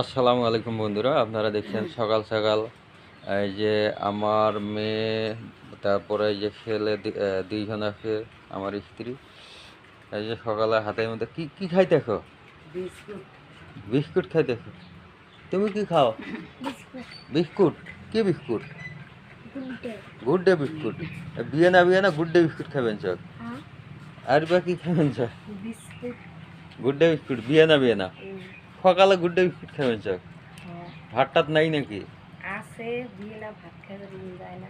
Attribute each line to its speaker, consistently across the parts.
Speaker 1: আসসালামু আলাইকুম বন্ধুরা, আপনারা দেখছেন সকাল সকাল এই যে আমার মেয়ে, তারপরে এই যে ছেলে দুইজন আছে, আমার স্ত্রী। এই যে সকালে হাতের মধ্যে কি কি খাই দেখো?
Speaker 2: বিস্কুট।
Speaker 1: বিস্কুট খাই দেখো। তুমি কি খাও? বিস্কুট। কি বিস্কুট? Good day biscuit. বিয়ে না গুড ডে বিস্কুট খাবেন চক? আর বা কি খাবেন চক?
Speaker 2: বিস্কুট।
Speaker 1: গুড ডে বিস্কুট বিয়ে না সকালে গুড ডে বিস্কুট খাবেন চক? ভাত টাত নাই নাকি?
Speaker 2: আছে, বিয়ে না ভাত খেতে মন যায় না।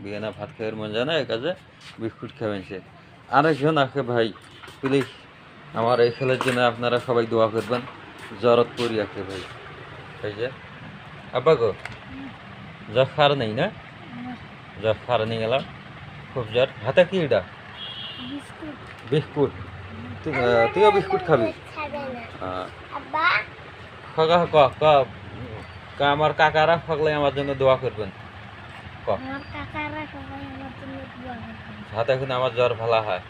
Speaker 1: বিয়ে না ভাত খাওয়ার মন যায় না, এই কাজে বিস্কুট খাবেন সে। আরেকজন আছে ভাই, প্লিজ আমার এই ছেলের জন্য আপনারা সবাই দোয়া করবেন। জ্বরত পড়ি আছে ভাই। এই যে আব্বা গো, জ্বর সার নেই না? জ্বর সার নিয়ে গেলাম, খুব জ্বর। হাতে কি এটা? বিস্কুট। তুইও বিস্কুট খাবি? খগা ক ক ক আমার কাকারা সকলে আমার জন্য দোয়া করবেন। ক হাতে এখন আমার জ্বর ভালো হয়।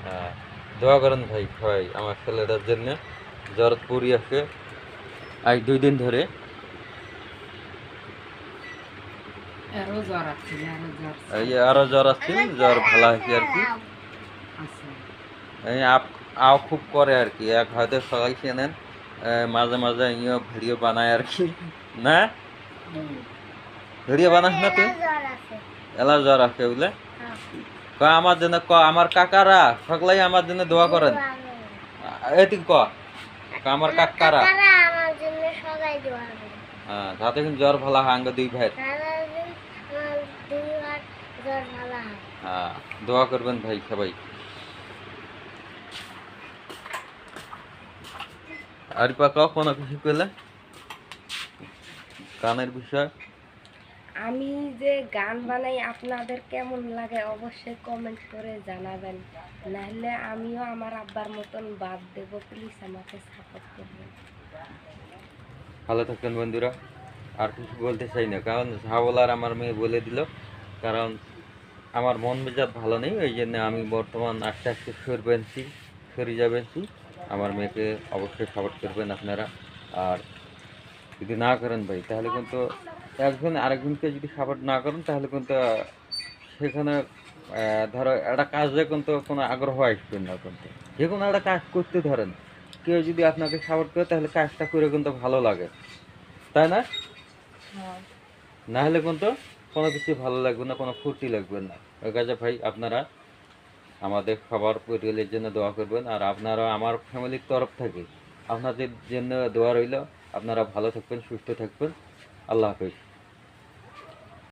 Speaker 1: হ্যাঁ, দোয়া করেন ভাই সবাই আমার ছেলেটার জন্য। জ্বর পড়ি আছে আজ 2 দিন ধরে। এই আরো জ্বর আছে, জ্বর ভালো হয়েছে আর কি। এই আও খুব করে আর কি, এক হয়তো সবাই চেনেন, মাঝে মাঝে ইয়ে ভিডিও বানায় আর কি। না ভিডিও বানাস না তুই? এলা জ্বর আছে বুঝলে। ক আমার জন্য, ক আমার কাকারা সকলাই আমার জন্য দোয়া করেন। এটি ক আমার কাকারা। হ্যাঁ, যাতে কিন্তু জ্বর ভালো হয় আঙ্গ 2 ভাই। হ্যাঁ, দোয়া করবেন ভাই সবাই। আর কোনো কিছু করলে গানের বিষয়?
Speaker 2: আমি যে গান বানাই আপনাদের কেমন লাগে অবশ্যই কমেন্ট করে জানাবেন, নাহলে আমিও আমার আব্বার মতন বাদ দেব। প্লিজ আমাকে সাপোর্ট করবেন।
Speaker 1: ভালো থাকবেন বন্ধুরা, আর কিছু বলতে চাই না, কারণ যা বলার আমার মেয়ে বলে দিল। কারণ আমার মন মেজাজ ভালো নেই, ওই জন্য আমি বর্তমান আস্তে আস্তে সরে যাবেছি। আমার মেয়েকে অবশ্যই সাপোর্ট করবেন আপনারা। আর যদি না করেন ভাই, তাহলে কিন্তু একজন আরেকজনকে যদি সাপোর্ট না করেন, তাহলে কিন্তু সেখানে ধরো একটা কাজে কিন্তু কোনো আগ্রহ আসবে না। কিন্তু যে কোনো একটা কাজ করতে ধরেন, কেউ যদি আপনাকে সাপোর্ট করে, তাহলে কাজটা করে কিন্তু ভালো লাগে, তাই না? না হলে কিন্তু কোনো কিছু ভালো লাগবে না, কোনো ফুর্তি লাগবে না। ওই কাজে ভাই আপনারা আমাদের সবার পরিবারের জন্য দোয়া করবেন। আর আপনারা আমার ফ্যামিলির তরফ থেকে আপনাদের জন্য দোয়া রইল। আপনারা ভালো থাকবেন, সুস্থ থাকবেন। আল্লাহ হাফেজ।